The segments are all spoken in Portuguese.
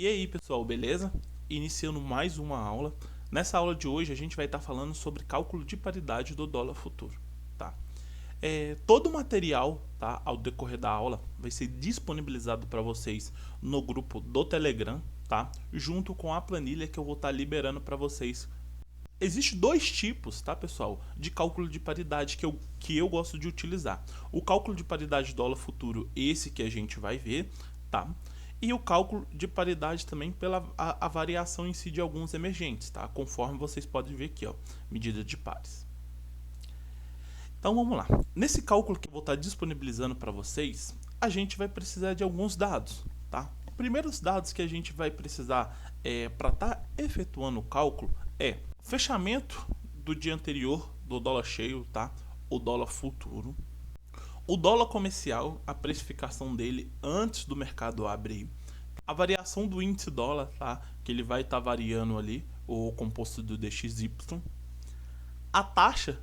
E aí pessoal, beleza? Iniciando mais uma aula. Nessa aula de hoje a gente vai estar falando sobre cálculo de paridade do dólar futuro, tá? Todo o material, tá, ao decorrer da aula vai ser disponibilizado para vocês no grupo do Telegram, tá? Junto com a planilha que eu vou estar liberando para vocês. Existem dois tipos, tá, pessoal, de cálculo de paridade que eu gosto de utilizar. O cálculo de paridade dólar futuro, esse que a gente vai ver, tá? E o cálculo de paridade também pela a variação em si de alguns emergentes, tá? Conforme vocês podem ver aqui, ó, medida de pares. Então vamos lá. Nesse cálculo que eu vou estar disponibilizando para vocês, a gente vai precisar de alguns dados, tá? Os primeiros dados que a gente vai precisar para estar efetuando o cálculo é fechamento do dia anterior do dólar cheio, tá? O dólar futuro. O dólar comercial, a precificação dele antes do mercado abrir. A variação do índice dólar, tá? Que ele vai estar variando ali, o composto do DXY. A taxa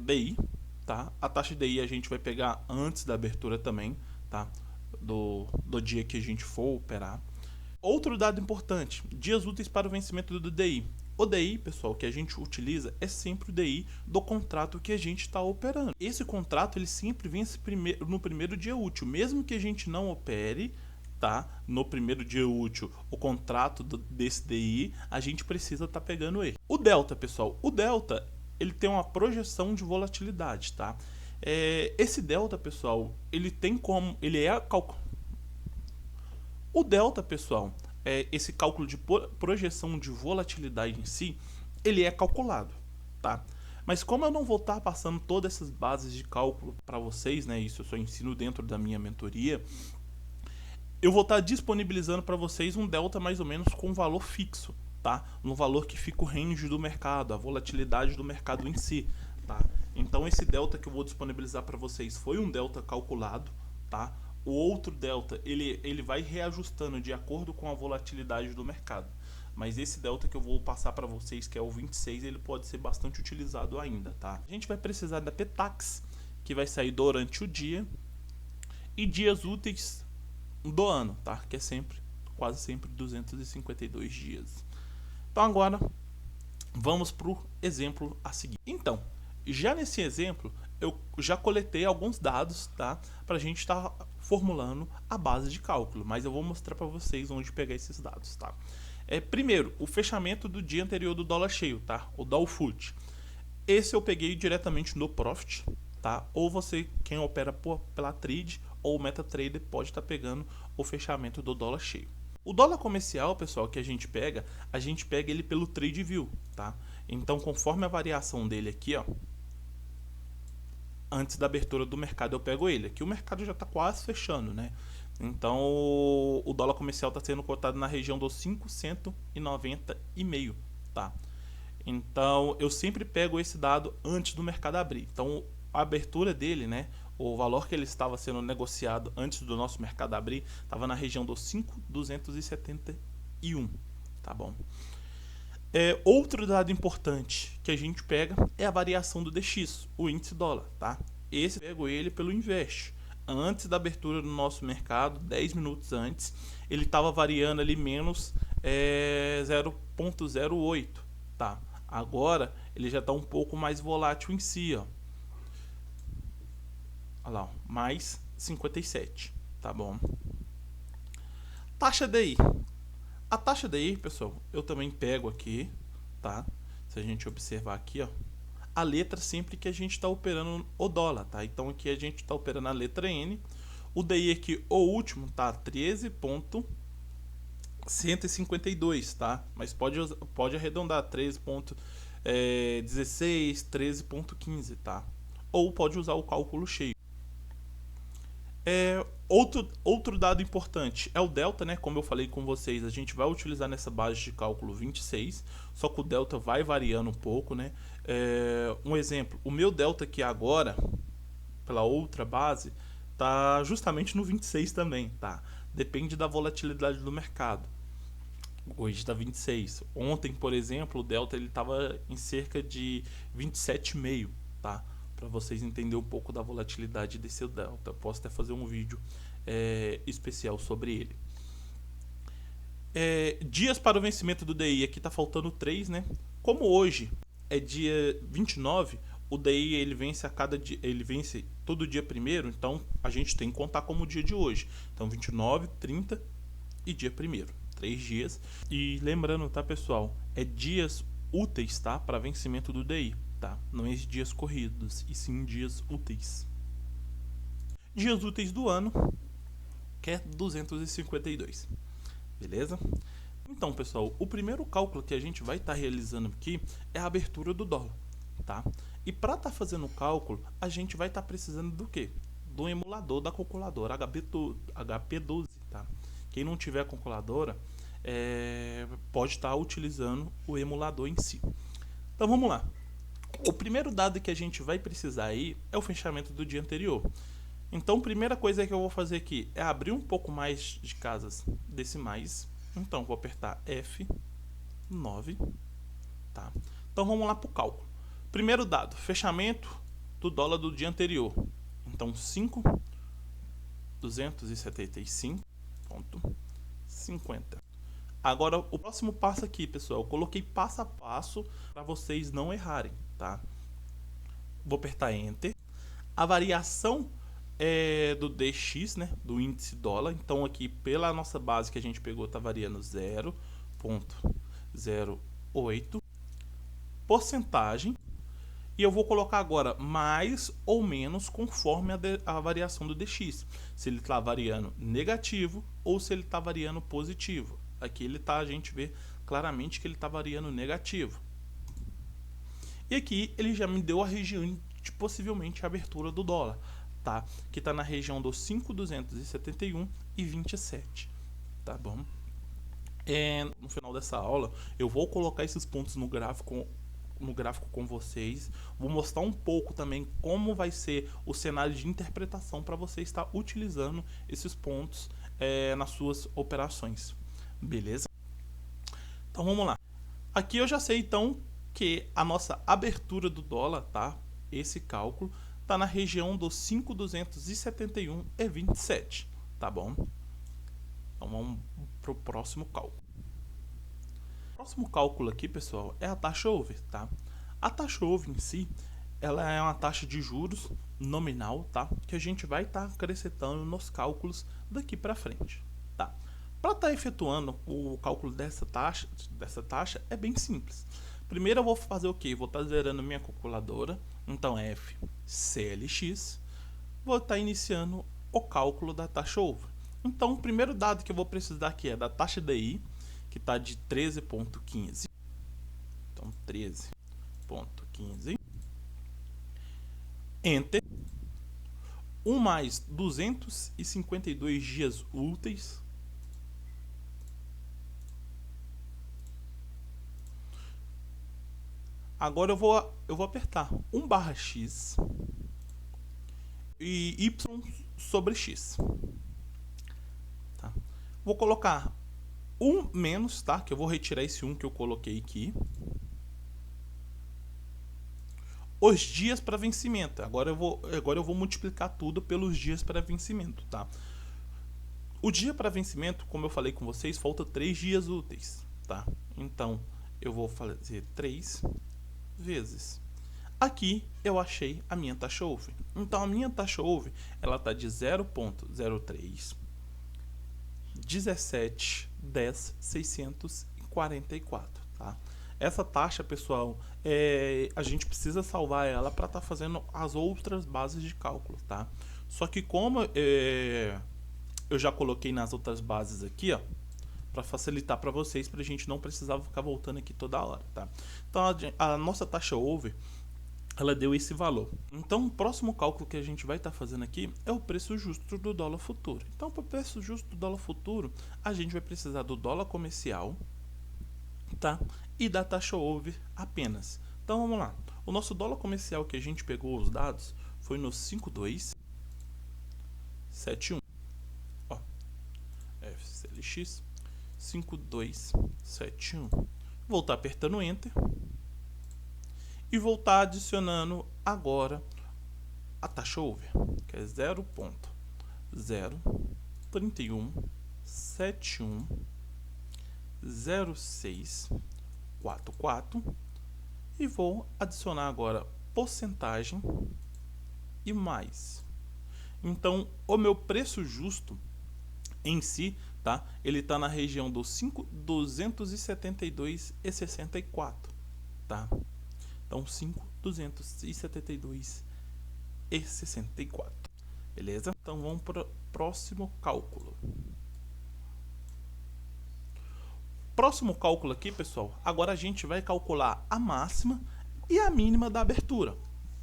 DI, tá? A taxa DI a gente vai pegar antes da abertura também, tá? Do dia que a gente for operar. Outro dado importante, dias úteis para o vencimento do DI. O DI, pessoal, que a gente utiliza é sempre o DI do contrato que a gente está operando. Esse contrato ele sempre vence no primeiro dia útil, mesmo que a gente não opere, tá? No primeiro dia útil, o contrato desse DI, a gente precisa estar pegando ele. O delta, pessoal, o delta ele tem uma projeção de volatilidade, tá? Esse delta, pessoal, ele tem como, ele é o delta, pessoal, esse cálculo de projeção de volatilidade em si, ele é calculado, tá? Mas como eu não vou estar passando todas essas bases de cálculo para vocês, né? Isso eu só ensino dentro da minha mentoria. Eu vou estar disponibilizando para vocês um delta mais ou menos com valor fixo, tá? No valor que fica o range do mercado, a volatilidade do mercado em si, tá? Então esse delta que eu vou disponibilizar para vocês foi um delta calculado, tá? O outro delta, ele vai reajustando de acordo com a volatilidade do mercado. Mas esse delta que eu vou passar para vocês, que é o 26, ele pode ser bastante utilizado ainda, tá? A gente vai precisar da PTAX, que vai sair durante o dia, e dias úteis do ano, tá? Que é sempre, quase sempre 252 dias. Então agora, vamos para o exemplo a seguir. Então, já nesse exemplo, eu já coletei alguns dados, tá? Para a gente estar formulando a base de cálculo, mas eu vou mostrar para vocês onde pegar esses dados, tá? Primeiro, o fechamento do dia anterior do dólar cheio, tá? O Dow Food. Esse eu peguei diretamente no Profit, tá? Ou você, quem opera pela Trade ou MetaTrader, pode estar pegando o fechamento do dólar cheio. O dólar comercial, pessoal, que a gente pega ele pelo TradeView, tá? Então, conforme a variação dele aqui, ó, antes da abertura do mercado eu pego ele. Aqui o mercado já está quase fechando, né? Então o dólar comercial está sendo cotado na região dos 590,5, tá? Então eu sempre pego esse dado antes do mercado abrir. Então a abertura dele, né? O valor que ele estava sendo negociado antes do nosso mercado abrir estava na região dos 5.271, tá bom? Outro dado importante que a gente pega é a variação do DX, o índice dólar, tá? Esse eu pego ele pelo Invest. Antes da abertura do nosso mercado, 10 minutos antes, ele estava variando ali menos 0,08, tá? Agora ele já está um pouco mais volátil em si, ó. Olha lá, ó, mais 57, tá bom? Taxa DI. A taxa DI, pessoal, eu também pego aqui, tá? Se a gente observar aqui, ó, a letra sempre que a gente está operando o dólar, tá? Então aqui a gente está operando a letra N. O DI aqui, o último, tá? 13.152, tá? Mas pode arredondar 13.16, 13.15, tá? Ou pode usar o cálculo cheio. Outro dado importante é o delta, né? Como eu falei com vocês, a gente vai utilizar nessa base de cálculo 26, só que o delta vai variando um pouco, né? Um exemplo, o meu delta aqui agora, pela outra base, tá justamente no 26 também, tá? Depende da volatilidade do mercado. Hoje está 26. Ontem, por exemplo, o delta ele estava em cerca de 27,5, tá? Para vocês entenderem um pouco da volatilidade desse delta. Posso até fazer um vídeo especial sobre ele. Dias para o vencimento do DI, aqui tá faltando 3, né? Como hoje é dia 29, o DI ele vence a cada dia, ele vence todo dia primeiro, então a gente tem que contar como o dia de hoje. Então 29, 30 e dia primeiro, 3 dias. E lembrando, tá, pessoal, é dias úteis, tá, para vencimento do DI, tá? Não é dias corridos, e sim dias úteis. Dias úteis do ano, que é 252. Beleza? Então, pessoal, o primeiro cálculo que a gente vai estar realizando aqui é a abertura do dólar, tá? E para estar fazendo o cálculo, a gente vai estar precisando do quê? Do emulador da calculadora HP12, tá? Quem não tiver calculadora, pode estar utilizando o emulador em si. Então, vamos lá. O primeiro dado que a gente vai precisar aí é o fechamento do dia anterior. Então, a primeira coisa que eu vou fazer aqui é abrir um pouco mais de casas decimais. Então, vou apertar F9, tá? Então, vamos lá para o cálculo. Primeiro dado, fechamento do dólar do dia anterior. Então, 5.275,50. Agora, o próximo passo aqui, pessoal, eu coloquei passo a passo para vocês não errarem, tá? Vou apertar Enter. A variação do DX, né, do índice dólar. Então aqui pela nossa base que a gente pegou tá variando 0,08 porcentagem, e eu vou colocar agora mais ou menos conforme a variação do DX, se ele está variando negativo ou se ele está variando positivo. Aqui a gente vê claramente que ele está variando negativo. E aqui ele já me deu a região de possivelmente a abertura do dólar, tá? Que está na região dos 5.271,27, tá bom? No final dessa aula eu vou colocar esses pontos no gráfico com vocês, vou mostrar um pouco também como vai ser o cenário de interpretação para você estar utilizando esses pontos nas suas operações, beleza? Então vamos lá. Aqui eu já sei então que a nossa abertura do dólar, tá? Esse cálculo está na região dos 5.271,27, tá bom? Então vamos para o próximo cálculo. O próximo cálculo aqui, pessoal, é a taxa over, tá? A taxa over em si, ela é uma taxa de juros nominal, tá? Que a gente vai estar acrescentando nos cálculos daqui para frente, tá? Para estar efetuando o cálculo dessa taxa é bem simples. Primeiro eu vou fazer o quê? Vou estar zerando minha calculadora, então FCLX, vou estar iniciando o cálculo da taxa over. Então o primeiro dado que eu vou precisar aqui é da taxa DI, que está de 13,15. Então 13,15. Enter. 1 mais 252 dias úteis. Agora eu vou apertar 1/x e y sobre x. Tá? Vou colocar 1 menos, tá? Que eu vou retirar esse 1 que eu coloquei aqui. Os dias para vencimento. Agora eu vou multiplicar tudo pelos dias para vencimento, tá? O dia para vencimento, como eu falei com vocês, falta 3 dias úteis, tá? Então eu vou fazer 3 vezes. Aqui eu achei a minha taxa over. Então a minha taxa over, ela tá de 0,03 17,10,644, tá? Essa taxa, pessoal, a gente precisa salvar ela para estar fazendo as outras bases de cálculo, tá? Só que como eu já coloquei nas outras bases aqui, ó, para facilitar para vocês, para a gente não precisar ficar voltando aqui toda hora, tá? Então a nossa taxa over, ela deu esse valor. Então o próximo cálculo que a gente vai estar fazendo aqui é o preço justo do dólar futuro. Então para o preço justo do dólar futuro, a gente vai precisar do dólar comercial, tá? E da taxa over apenas. Então vamos lá. O nosso dólar comercial que a gente pegou os dados foi no 5271. Ó, FCLX 5271. Vou estar apertando Enter e vou estar adicionando agora a taxa over, que é 0,03171 0,644 e vou adicionar agora porcentagem e mais. Então, o meu preço justo em si, tá? Ele está na região dos 5.272,64, tá? Então, 5.272,64. Beleza? Então, vamos para o próximo cálculo. Próximo cálculo aqui, pessoal, agora a gente vai calcular a máxima e a mínima da abertura,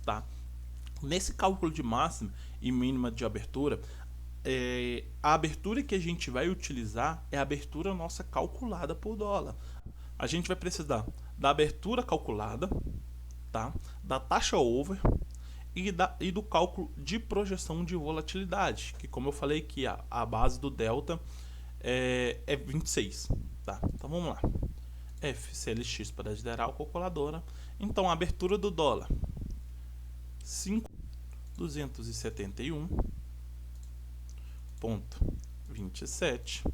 tá? Nesse cálculo de máxima e mínima de abertura, a abertura que a gente vai utilizar é a abertura nossa calculada por dólar. A gente vai precisar da abertura calculada, tá? Da taxa over e do cálculo de projeção de volatilidade, que como eu falei que a base do delta é 26, tá? Então vamos lá. FCLX para gerar a calculadora. Então a abertura do dólar 5.271,27,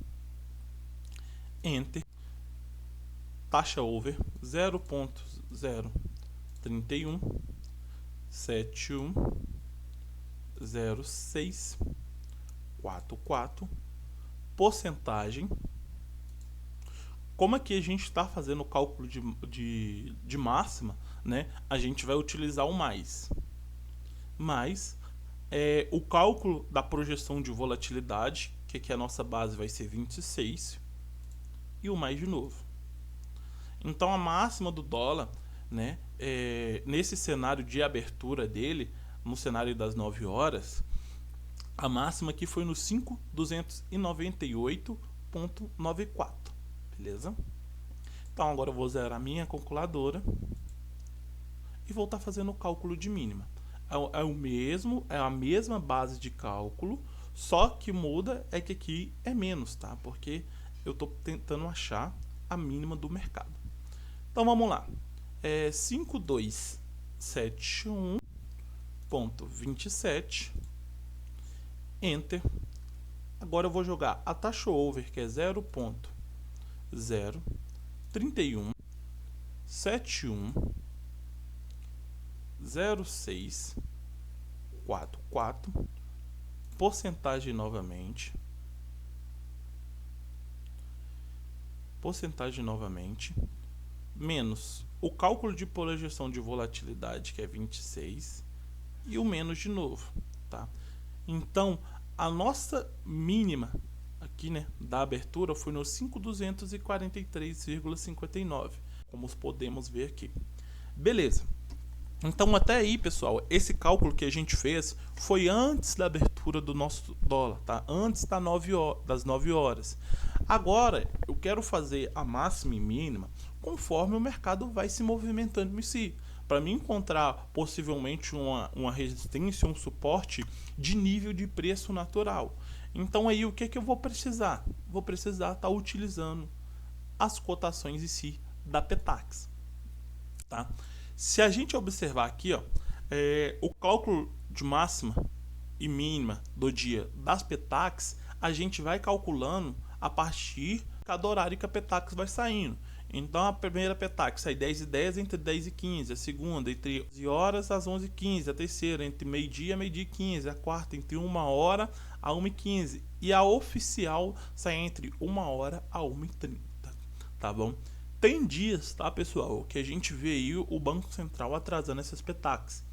enter, taxa over 0.031710644, porcentagem. Como aqui a gente está fazendo o cálculo de máxima, né, a gente vai utilizar o mais. O cálculo da projeção de volatilidade, que aqui a nossa base vai ser 26, e o mais de novo. Então a máxima do dólar, né, nesse cenário de abertura dele, no cenário das 9 horas, a máxima aqui foi no 5.298,94. Beleza? Então agora eu vou zerar a minha calculadora e vou estar fazendo o cálculo de mínima. É a mesma base de cálculo, só que muda é que aqui é menos, tá? Porque eu estou tentando achar a mínima do mercado. Então vamos lá. 5.271,27, enter. Agora eu vou jogar a taxa over, que é 0.31710644, porcentagem novamente, menos o cálculo de projeção de volatilidade, que é 26, e o menos de novo, tá? Então a nossa mínima aqui, né, da abertura foi no 5.243,59, como podemos ver aqui. Beleza. Então até aí, pessoal, esse cálculo que a gente fez foi antes da abertura do nosso dólar, tá? Antes das 9 horas. Agora eu quero fazer a máxima e mínima conforme o mercado vai se movimentando em si, para mim encontrar possivelmente uma resistência, um suporte de nível de preço natural. Então aí o que eu vou precisar? Vou precisar estar utilizando as cotações em si da Petax, tá? Se a gente observar aqui, ó, o cálculo de máxima e mínima do dia das Petax, a gente vai calculando a partir de cada horário que a Petax vai saindo. Então a primeira Petax sai 10h10 entre 10h15, a segunda entre 11 horas às 11h15, a terceira entre meio-dia a meio-dia e 15, a quarta entre 1 hora a 1h15 e a oficial sai entre 1 hora a 1h30, tá bom? Tem dias, tá, pessoal, que a gente vê aí o Banco Central atrasando essas Petax,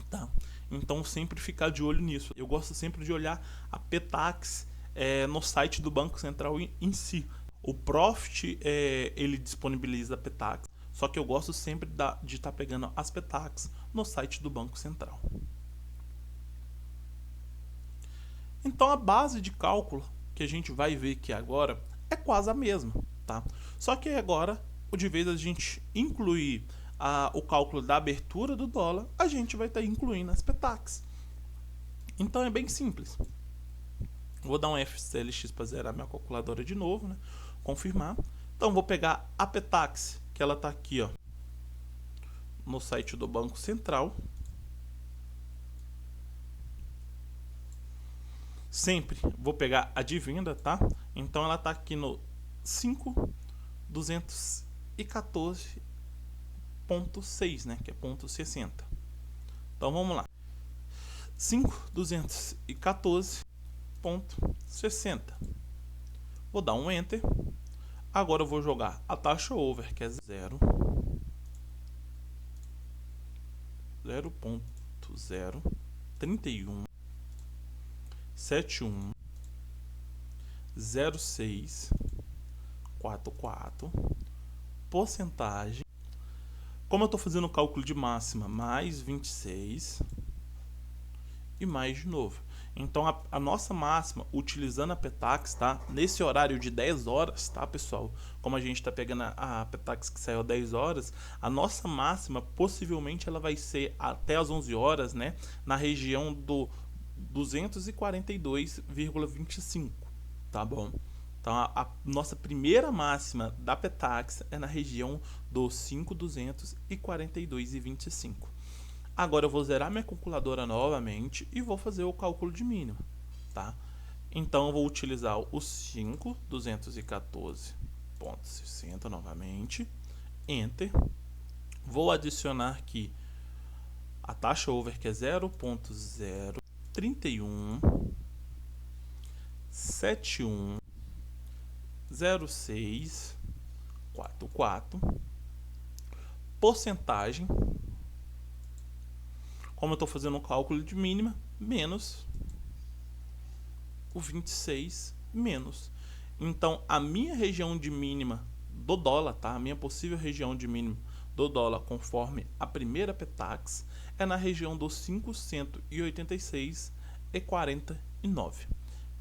tá? Então sempre ficar de olho nisso. Eu gosto sempre de olhar a Petax no site do Banco Central em si. O Profit ele disponibiliza a Petax, só que eu gosto sempre de estar pegando as Petax no site do Banco Central. Então a base de cálculo que a gente vai ver aqui agora é quase a mesma, tá? Só que agora, de vez a gente incluir o cálculo da abertura do dólar, a gente vai estar incluindo as Petax. Então é bem simples. Vou dar um FCLX para zerar minha calculadora de novo, né? Confirmar. Então vou pegar a Petax, que ela está aqui, ó, no site do Banco Central. Sempre vou pegar a de venda, tá? Então ela está aqui no 5.214.6, né, que é ponto 60. Então vamos lá. 5.214.60. Vou dar um enter. Agora eu vou jogar a taxa over, que é 0.031710644. Porcentagem. Como eu estou fazendo o cálculo de máxima, mais 26 e mais de novo. Então a nossa máxima, utilizando a Petax, tá? Nesse horário de 10 horas, tá, pessoal? Como a gente está pegando a Petax que saiu às 10 horas, a nossa máxima possivelmente ela vai ser até às 11 horas, né? Na região do 242,25, tá bom? Então a nossa primeira máxima da Petax é na região dos 5.242,25. Agora eu vou zerar minha calculadora novamente e vou fazer o cálculo de mínima, tá? Então eu vou utilizar o 5.214.60 novamente, enter. Vou adicionar aqui a taxa over, que é 0.031710644. Porcentagem, como eu estou fazendo um cálculo de mínima, menos o 26 menos. Então, a minha região de mínima do dólar, tá? A minha possível região de mínima do dólar, conforme a primeira Petax, é na região dos 586,49.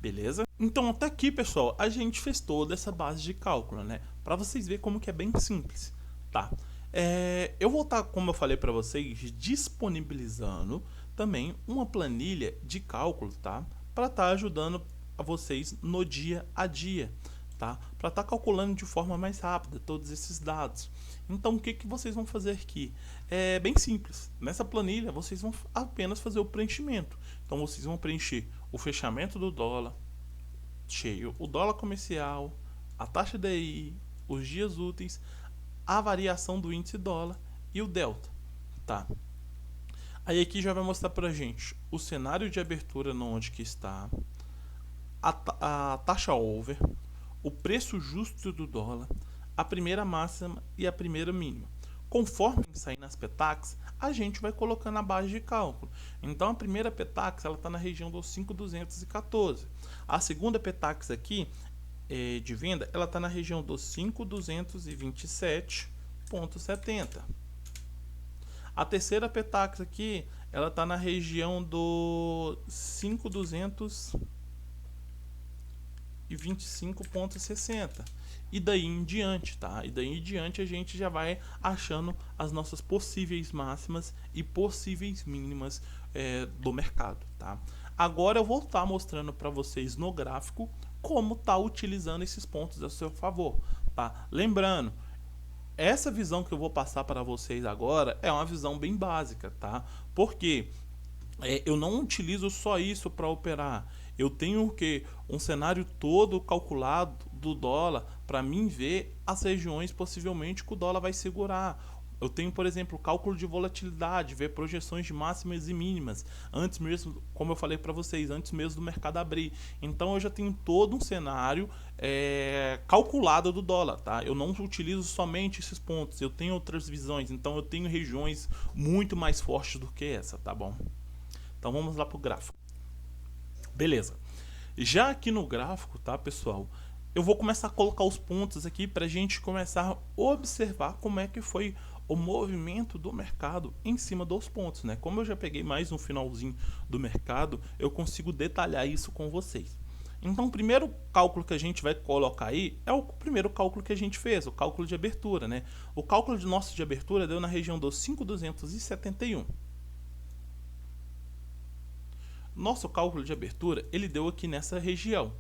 Beleza? Então, até aqui, pessoal, a gente fez toda essa base de cálculo, né? Para vocês verem como que é bem simples, tá? Eu vou estar, como eu falei para vocês, disponibilizando também uma planilha de cálculo, tá? Para estar ajudando a vocês no dia a dia, tá? Para estar calculando de forma mais rápida todos esses dados. Então, o que vocês vão fazer aqui? É bem simples. Nessa planilha, vocês vão apenas fazer o preenchimento. Então, vocês vão preencher o fechamento do dólar cheio, o dólar comercial, a taxa DI, os dias úteis, a variação do índice dólar e o delta, tá? Aí aqui já vai mostrar pra gente o cenário de abertura onde que está, a taxa over, o preço justo do dólar, a primeira máxima e a primeira mínima. Conforme sair nas Petax, a gente vai colocando a base de cálculo. Então a primeira Petax ela está na região dos 5.214. A segunda Petax aqui de venda, ela está na região dos 5.227,70. A terceira Petax aqui, ela está na região do 5.225,60. E daí em diante, tá? E daí em diante a gente já vai achando as nossas possíveis máximas e possíveis mínimas do mercado, tá? Agora eu vou estar mostrando para vocês no gráfico como tá utilizando esses pontos a seu favor, tá? Lembrando, essa visão que eu vou passar para vocês agora é uma visão bem básica, tá? Porque eu não utilizo só isso para operar. Eu tenho um cenário todo calculado do dólar para mim ver as regiões possivelmente que o dólar vai segurar. Eu tenho, por exemplo, cálculo de volatilidade, ver projeções de máximas e mínimas, antes mesmo, como eu falei para vocês, antes mesmo do mercado abrir. Então eu já tenho todo um cenário calculado do dólar, tá? Eu não utilizo somente esses pontos, eu tenho outras visões, então eu tenho regiões muito mais fortes do que essa, tá bom? Então vamos lá para o gráfico. Beleza. Já aqui no gráfico, tá, pessoal? Eu vou começar a colocar os pontos aqui para a gente começar a observar como é que foi o movimento do mercado em cima dos pontos, né? Como eu já peguei mais um finalzinho do mercado, eu consigo detalhar isso com vocês. Então, o primeiro cálculo que a gente vai colocar aí é o primeiro cálculo que a gente fez, o cálculo de abertura, né? O cálculo nosso de abertura deu na região dos 5.271. Nosso cálculo de abertura, ele deu aqui nessa região.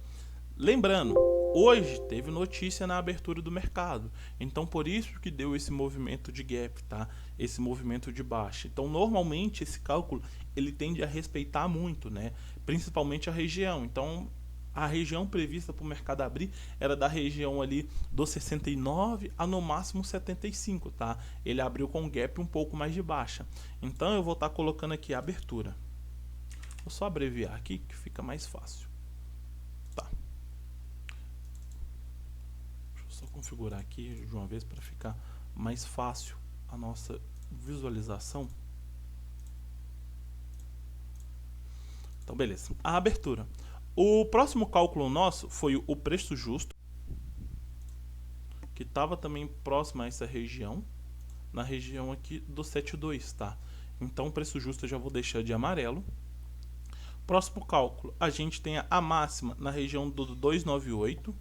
Lembrando, hoje teve notícia na abertura do mercado, então por isso que deu esse movimento de gap, tá? Esse movimento de baixa. Então normalmente esse cálculo ele tende a respeitar muito, né? Principalmente a região. Então A região prevista para o mercado abrir era da região ali do 69 a no máximo 75, tá? Ele abriu com um gap um pouco mais de baixa. Então eu vou estar colocando aqui a abertura. Vou só abreviar aqui que fica mais fácil. Tá. Deixa eu só configurar aqui de uma vez para ficar mais fácil a nossa visualização. Então beleza. A abertura. O próximo cálculo nosso foi o preço justo, que estava também próximo a essa região, na região aqui do 72, tá? Então o preço justo eu já vou deixar de amarelo. Próximo cálculo, a gente tem a máxima na região do 298.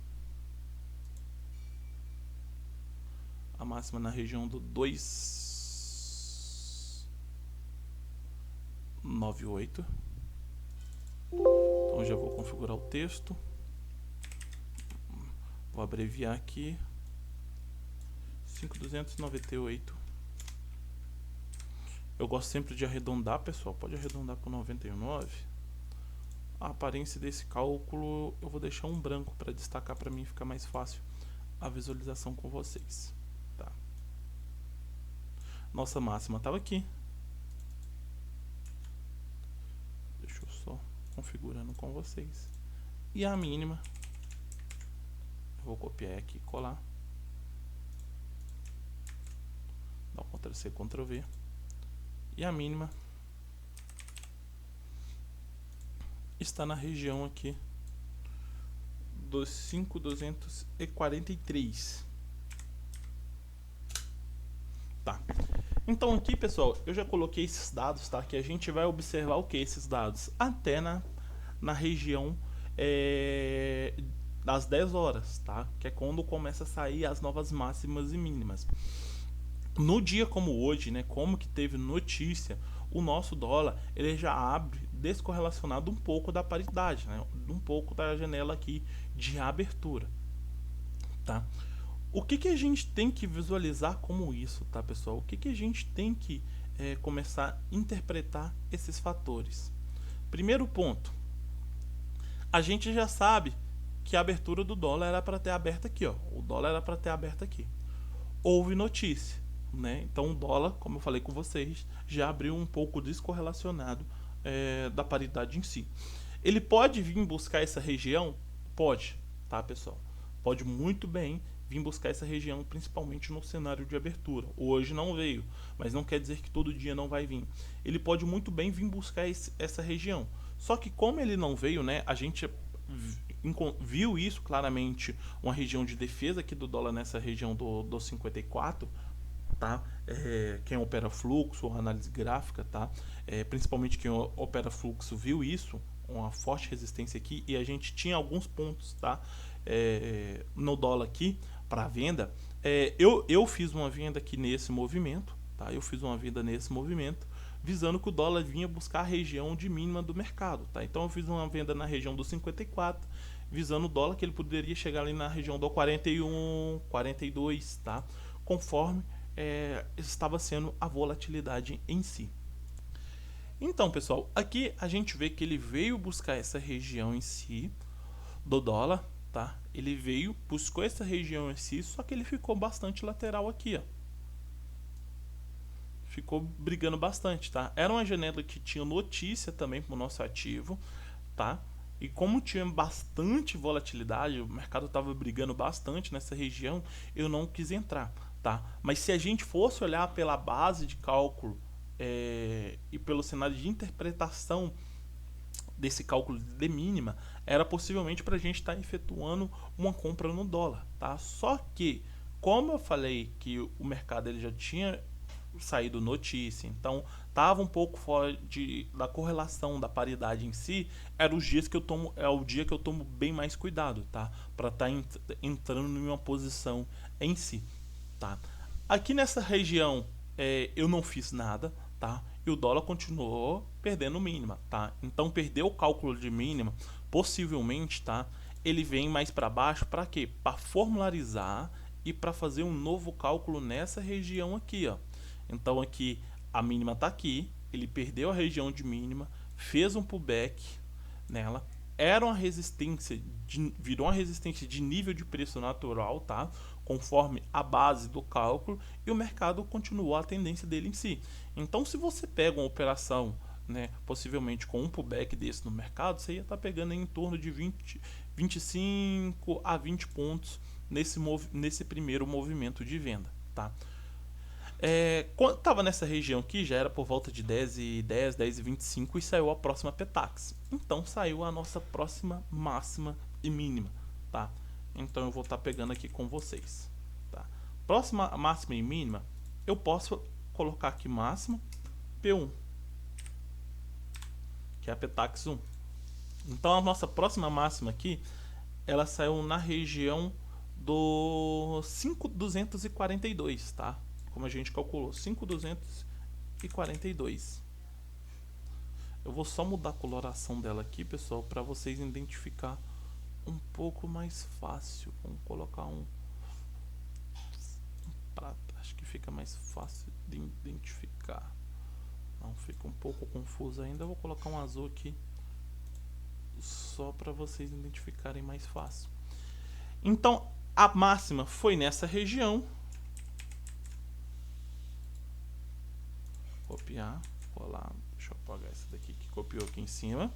A máxima na região do 298. Então já vou configurar o texto. Vou abreviar aqui. 5.298. Eu gosto sempre de arredondar, pessoal. Pode arredondar para 91,9. A aparência desse cálculo eu vou deixar um branco para destacar para mim ficar mais fácil a visualização com vocês. Tá. Nossa máxima estava aqui. Deixa eu só configurando com vocês. E a mínima, eu vou copiar aqui e colar. Dá um Ctrl+C, Ctrl+V. E a mínima está na região aqui dos 5.243. Tá. Então aqui, pessoal, eu já coloquei esses dados, tá? Que a gente vai observar o que esses dados até na região das 10 horas, tá? Que é quando começa a sair as novas máximas e mínimas. No dia como hoje, né, como que teve notícia, o nosso dólar ele já abre descorrelacionado um pouco da paridade, né, um pouco da janela aqui de abertura, tá? O que a gente tem que visualizar como isso, tá, pessoal? O que a gente tem que começar a interpretar esses fatores? Primeiro ponto, a gente já sabe que a abertura do dólar era para ter aberta aqui, ó. O dólar era para ter aberta aqui. Houve notícia, né? Então o dólar, como eu falei com vocês, já abriu um pouco descorrelacionado da paridade em si. Ele pode vir buscar essa região? Pode, tá, pessoal? Pode muito bem vir buscar essa região, principalmente no cenário de abertura. Hoje não veio, mas não quer dizer que todo dia não vai vir. Ele pode muito bem vir buscar essa região. Só que como ele não veio, né, a gente viu isso claramente, uma região de defesa aqui do dólar nessa região do 54, tá? Quem opera fluxo, análise gráfica, tá? Principalmente quem opera fluxo viu isso, uma forte resistência aqui, e a gente tinha alguns pontos, tá? No dólar aqui para venda. Eu fiz uma venda aqui nesse movimento, tá? Eu fiz uma venda nesse movimento visando que o dólar vinha buscar a região de mínima do mercado, tá? Então eu fiz uma venda na região do 54, visando o dólar que ele poderia chegar ali na região do 41, 42, tá? Conforme estava sendo a volatilidade em si. Então, pessoal, aqui a gente vê que ele veio buscar essa região em si do dólar, tá? Ele veio, buscou essa região em si, só que ele ficou bastante lateral aqui, ó. Ficou brigando bastante, tá? Era uma janela que tinha notícia também para o nosso ativo, tá? E como tinha bastante volatilidade, o mercado estava brigando bastante nessa região, eu não quis entrar, tá? Mas se a gente fosse olhar pela base de cálculo e pelo cenário de interpretação desse cálculo de mínima, era possivelmente para a gente estar efetuando uma compra no dólar, tá? Só que, como eu falei que o mercado ele já tinha saído notícia, então estava um pouco fora da correlação da paridade em si, era os dias que eu tomo, é o dia que eu tomo bem mais cuidado, tá? Para estar entrando em uma posição em si, tá? Aqui nessa região eu não fiz nada, tá? E o dólar continuou perdendo mínima, tá? Então perdeu o cálculo de mínima, possivelmente, tá? Ele vem mais para baixo para quê? Para formularizar e para fazer um novo cálculo nessa região aqui, ó. Então aqui a mínima está aqui, ele perdeu a região de mínima, fez um pullback nela, virou uma resistência de nível de preço natural, tá? Conforme a base do cálculo, e o mercado continuou a tendência dele em si. Então, se você pega uma operação, né, possivelmente com um pullback desse no mercado, você ia estar pegando em torno de 25 a 20 pontos nesse primeiro movimento de venda, tá? Quando estava nessa região aqui, já era por volta de 10 e 25 e saiu a próxima Petax. Então saiu a nossa próxima máxima e mínima, tá? Então eu vou estar pegando aqui com vocês, tá? Próxima máxima e mínima, eu posso colocar aqui máxima P1, que é a Petax 1. Então a nossa próxima máxima aqui, ela saiu na região do 5.242, tá? Como a gente calculou, 5.242. Eu vou só mudar a coloração dela aqui, pessoal, para vocês identificar um pouco mais fácil. Vamos colocar um prata, acho que fica mais fácil de identificar. Não, fica um pouco confuso ainda. Eu vou colocar um azul aqui, só para vocês identificarem mais fácil. Então, a máxima foi nessa região. Copiar, colar, deixa eu apagar essa daqui que copiou aqui em cima.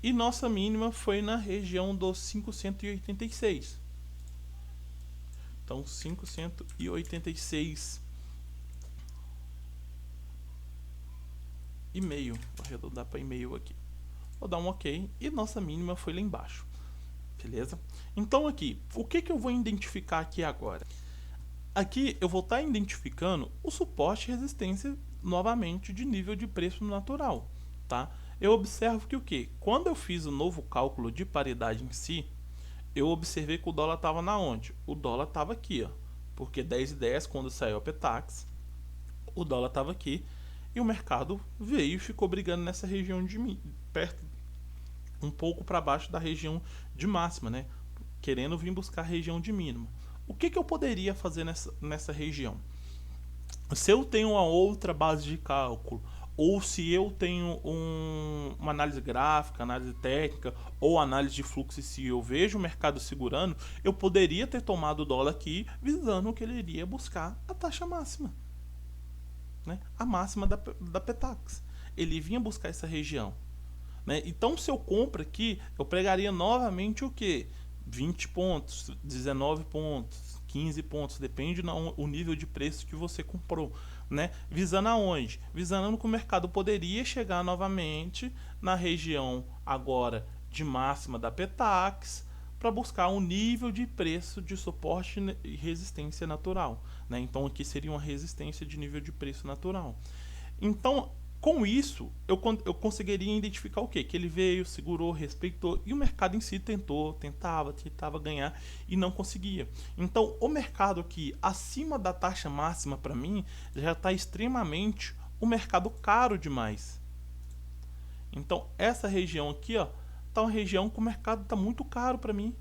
E nossa mínima foi na região dos 586. Então 586 e meio, vou arredondar para e-mail aqui. Vou dar um OK e nossa mínima foi lá embaixo. Beleza? Então aqui, o que eu vou identificar aqui agora? Aqui eu vou estar identificando o suporte e resistência novamente de nível de preço natural, tá? Eu observo que o que? Quando eu fiz o novo cálculo de paridade em si, eu observei que o dólar estava na onde? O dólar estava aqui, ó, porque 10,10 quando saiu a Petax, o dólar estava aqui e o mercado veio e ficou brigando nessa região de perto, um pouco para baixo da região de máxima, né? Querendo vir buscar a região de mínima. O que eu poderia fazer nessa região? Se eu tenho uma outra base de cálculo, ou se eu tenho uma análise gráfica, análise técnica, ou análise de fluxo, e se eu vejo o mercado segurando, eu poderia ter tomado o dólar aqui, visando que ele iria buscar a taxa máxima, né? A máxima da Petax. Ele vinha buscar essa região, né? Então, se eu compro aqui, eu pregaria novamente o que? 20 pontos, 19 pontos, 15 pontos, depende do nível de preço que você comprou, né? Visando aonde? Visando que o mercado poderia chegar novamente na região agora de máxima da Petax para buscar um nível de preço de suporte e resistência natural, né? Então aqui seria uma resistência de nível de preço natural. Então, com isso, eu conseguiria identificar o quê? Que ele veio, segurou, respeitou, e o mercado em si tentava ganhar e não conseguia. Então, o mercado aqui, acima da taxa máxima, para mim, já está extremamente o mercado caro demais. Então, essa região aqui, ó, tá uma região que o mercado está muito caro para mim.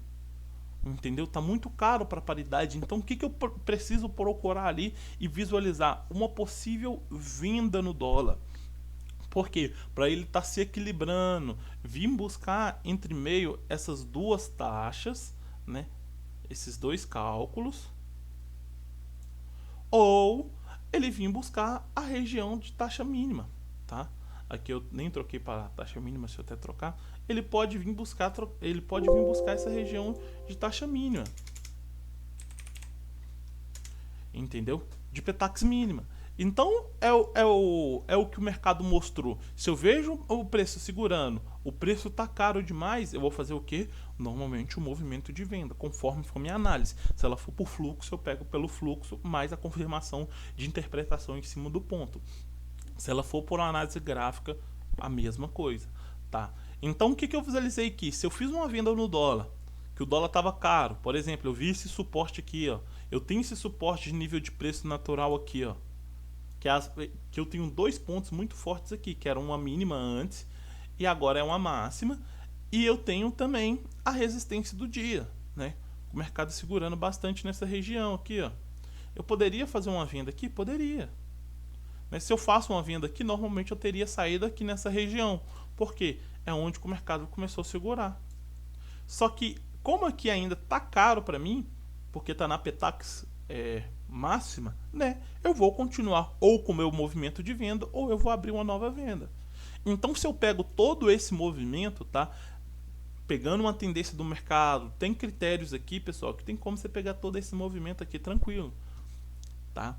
Entendeu? Tá muito caro para paridade. Então, o que eu preciso procurar ali e visualizar? Uma possível venda no dólar. Por quê? Para ele estar se equilibrando, vir buscar entre meio essas duas taxas, né? Esses dois cálculos, ou ele vir buscar a região de taxa mínima, tá? Aqui eu nem troquei para taxa mínima, se eu até trocar, ele pode vir buscar essa região de taxa mínima, entendeu? De Petax mínima. Então é o que o mercado mostrou. Se eu vejo o preço segurando, o preço está caro demais, eu vou fazer o quê? Normalmente o movimento de venda, conforme for minha análise. Se ela for por fluxo, eu pego pelo fluxo mais a confirmação de interpretação em cima do ponto. Se ela for por uma análise gráfica, a mesma coisa, tá? Então o que eu visualizei aqui? Se eu fiz uma venda no dólar, que o dólar estava caro, por exemplo, eu vi esse suporte aqui, ó. Eu tenho esse suporte de nível de preço natural aqui, ó. Que eu tenho dois pontos muito fortes aqui, que era uma mínima antes e agora é uma máxima, e eu tenho também a resistência do dia, né? O mercado segurando bastante nessa região aqui, ó. Eu poderia fazer uma venda aqui? Poderia. Mas se eu faço uma venda aqui, normalmente eu teria saído aqui nessa região. Por quê? É onde que o mercado começou a segurar. Só que, como aqui ainda tá caro para mim, porque tá na Petax máxima, né? Eu vou continuar ou com o meu movimento de venda, ou eu vou abrir uma nova venda. Então, se eu pego todo esse movimento, tá? Pegando uma tendência do mercado, tem critérios aqui, pessoal, que tem como você pegar todo esse movimento aqui tranquilo, tá?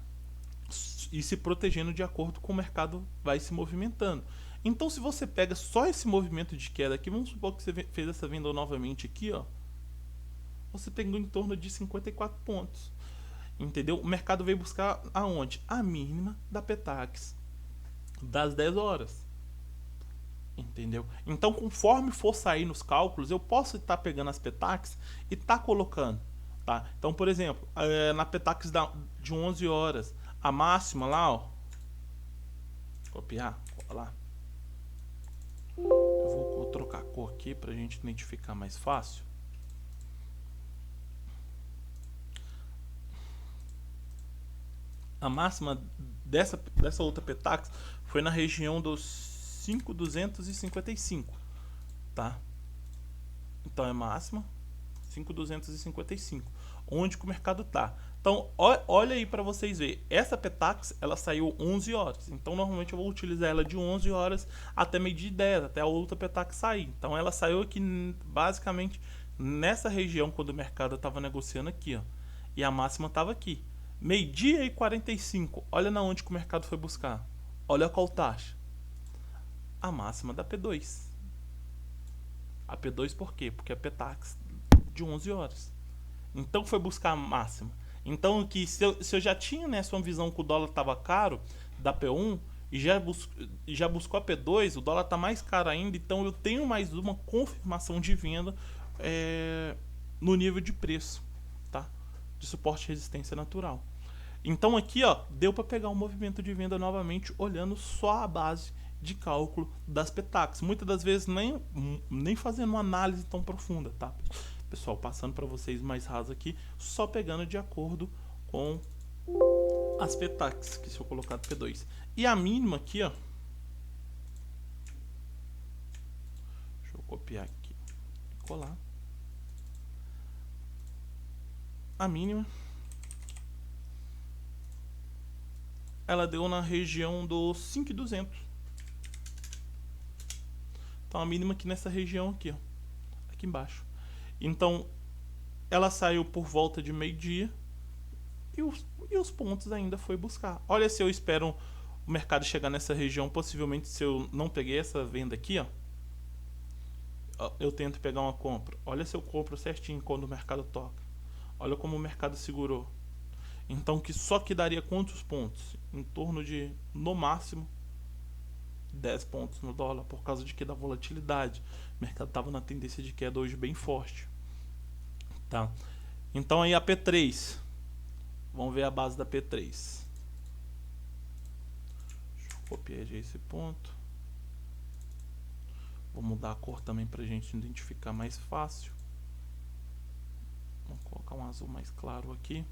E se protegendo de acordo com o mercado vai se movimentando. Então, se você pega só esse movimento de queda aqui, vamos supor que você fez essa venda novamente aqui, ó, você pegou em torno de 54 pontos. Entendeu? O mercado veio buscar aonde? A mínima da Petax das 10 horas. Entendeu? Então, conforme for sair nos cálculos, eu posso estar pegando as Petax e estar colocando. Tá? Então, por exemplo, na Petax de 11 horas, a máxima lá, ó. Copiar, colar. Eu vou trocar a cor aqui para a gente identificar mais fácil. A máxima dessa outra Petax foi na região dos 5.255, tá? Então é máxima 5.255, onde que o mercado tá. Então olha aí para vocês verem, essa Petax ela saiu 11 horas, então normalmente eu vou utilizar ela de 11 horas até meio-dia 10, até a outra Petax sair. Então ela saiu aqui basicamente nessa região quando o mercado estava negociando aqui, ó, e a máxima estava aqui. Meio-dia e 45, olha na onde que o mercado foi buscar. Olha qual taxa. A máxima da P2. A P2 por quê? Porque a Petax de 11 horas. Então foi buscar a máxima. Então aqui, se eu já tinha nessa uma visão que o dólar estava caro, da P1, e já buscou a P2, o dólar está mais caro ainda, então eu tenho mais uma confirmação de venda no nível de preço, tá? De suporte e resistência natural. Então aqui, ó, deu para pegar um movimento de venda novamente olhando só a base de cálculo das Petax. Muitas das vezes nem fazendo uma análise tão profunda, tá? Pessoal, passando para vocês mais raso aqui, só pegando de acordo com as Petax, que se eu colocar P2. E a mínima aqui, ó. Deixa eu copiar aqui e colar. A mínima ela deu na região dos 5.200. Então a mínima aqui nessa região aqui, ó, aqui embaixo. Então ela saiu por volta de meio-dia e os pontos ainda foi buscar. Olha, se eu espero o mercado chegar nessa região, possivelmente se eu não peguei essa venda aqui, ó, eu tento pegar uma compra. Olha se eu compro certinho quando o mercado toca. Olha como o mercado segurou. Então que só que daria quantos pontos? Em torno de, no máximo, 10 pontos no dólar, por causa de que da volatilidade. O mercado estava na tendência de queda hoje bem forte. Tá? Então aí a P3. Vamos ver a base da P3. Deixa eu copiar esse ponto. Vou mudar a cor também para a gente identificar mais fácil. Vamos colocar um azul mais claro aqui.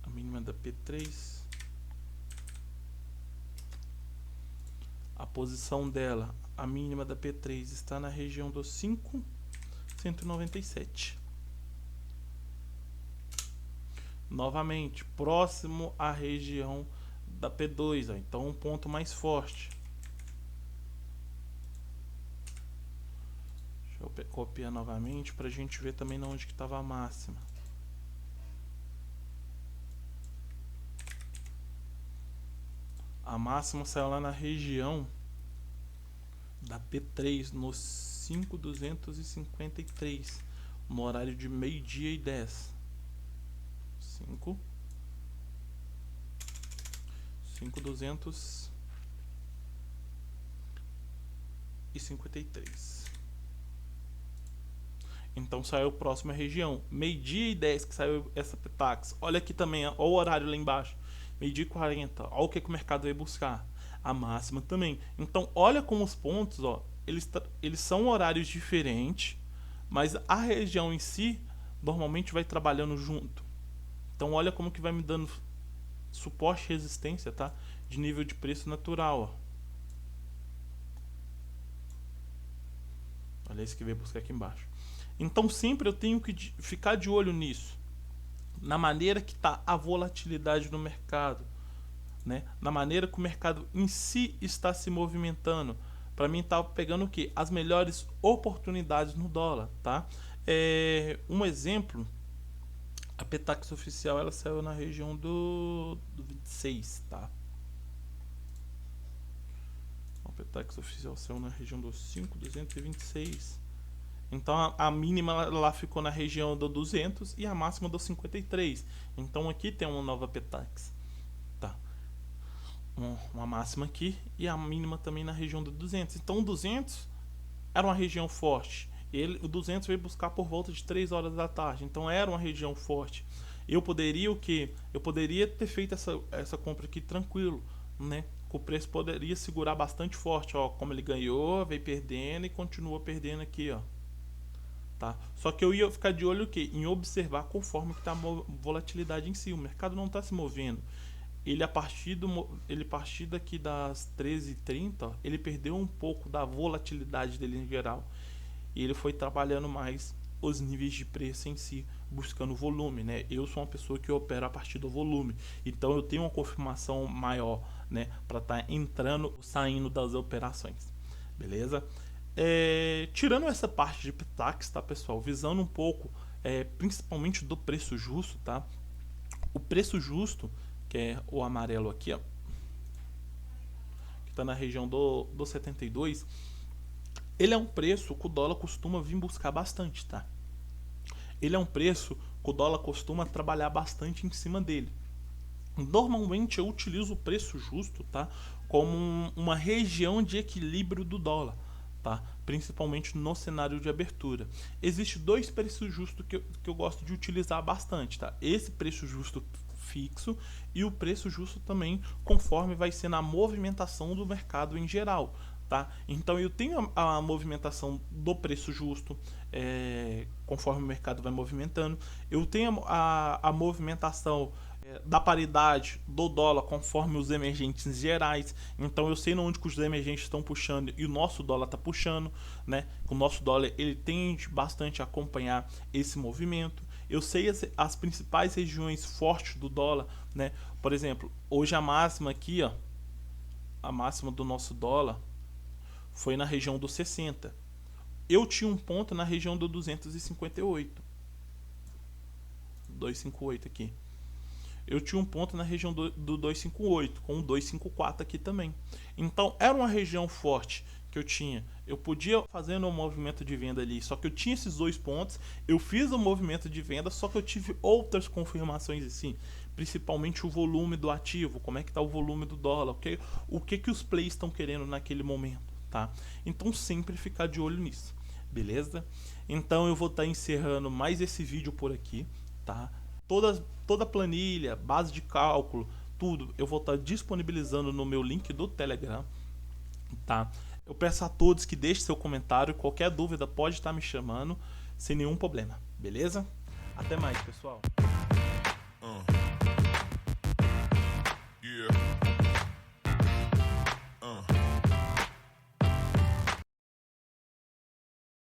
A mínima da P3. A posição dela, a mínima da P3 está na região dos 5.197. Novamente, próximo à região da P2, ó, então um ponto mais forte. Deixa eu copiar novamente para a gente ver também onde que estava a máxima. A máxima saiu lá na região da P3, no 5.253, no horário de meio-dia e 10. 5.253. Então saiu próximo à região. Meio-dia e 10 que saiu essa Petax. Olha aqui também, ó, o horário lá embaixo. Meio-dia e 40. Olha o que o mercado vai buscar. A máxima também. Então olha como os pontos, ó, eles são horários diferentes, mas a região em si normalmente vai trabalhando junto. Então olha como que vai me dando suporte e resistência, tá? De nível de preço natural, ó. Olha isso que veio buscar aqui embaixo. Então sempre eu tenho que ficar de olho nisso, na maneira que está a volatilidade no mercado, né? Na maneira que o mercado em si está se movimentando. Para mim tá pegando o que? As melhores oportunidades no dólar, tá? Um exemplo, a Petax oficial ela saiu na região do 26, tá? A Petax oficial saiu na região do 5.226. Então a mínima lá ficou na região do 200 e a máxima do 53. Então aqui tem uma nova Petax, tá? Uma máxima aqui e a mínima também na região do 200. Então o 200 era uma região forte. O 200 veio buscar por volta de 3 horas da tarde. Então era uma região forte. Eu poderia o quê? Eu poderia ter feito essa compra aqui tranquilo, né? O preço poderia segurar bastante forte, ó, como ele ganhou, veio perdendo e continua perdendo aqui, ó. Tá? Só que eu ia ficar de olho o quê? Em observar conforme que está a volatilidade em si. O mercado não está se movendo. Ele a partir daqui das 13h30, ele perdeu um pouco da volatilidade dele em geral. E ele foi trabalhando mais os níveis de preço em si, buscando volume, né? Eu sou uma pessoa que opera a partir do volume. Então eu tenho uma confirmação maior, né, para estar entrando, saindo das operações. Beleza? Tirando essa parte de Petax, tá, pessoal? Visando um pouco, principalmente do preço justo, tá? O preço justo, que é o amarelo aqui, ó, que está na região do 72, ele é um preço que o dólar costuma vir buscar bastante, tá? Ele é um preço que o dólar costuma trabalhar bastante em cima dele. Normalmente eu utilizo o preço justo, tá, como uma região de equilíbrio do dólar, tá? Principalmente no cenário de abertura. Existem dois preços justos que eu gosto de utilizar bastante, tá? Esse preço justo fixo e o preço justo também conforme vai ser na movimentação do mercado em geral, tá? Então eu tenho a movimentação do preço justo, conforme o mercado vai movimentando. Eu tenho a movimentação da paridade do dólar conforme os emergentes gerais. Então eu sei onde que os emergentes estão puxando e o nosso dólar está puxando, né? O nosso dólar ele tende bastante a acompanhar esse movimento. Eu sei as principais regiões fortes do dólar, né? Por exemplo, hoje a máxima aqui, ó, a máxima do nosso dólar foi na região do 60. Eu tinha um ponto na região do 258. 258 aqui. Eu tinha um ponto na região do 258, com o 254 aqui também. Então era uma região forte que eu tinha. Eu podia fazer um movimento de venda ali, só que eu tinha esses dois pontos. Eu fiz o movimento de venda, só que eu tive outras confirmações assim, principalmente o volume do ativo, como é que está o volume do dólar, o que os players estão querendo naquele momento, tá? Então sempre ficar de olho nisso, beleza? Então eu vou estar encerrando mais esse vídeo por aqui, tá? Toda planilha, base de cálculo, tudo eu vou estar disponibilizando no meu link do Telegram, tá? Eu peço a todos que deixem seu comentário, qualquer dúvida pode estar me chamando, sem nenhum problema, beleza? Até mais, pessoal!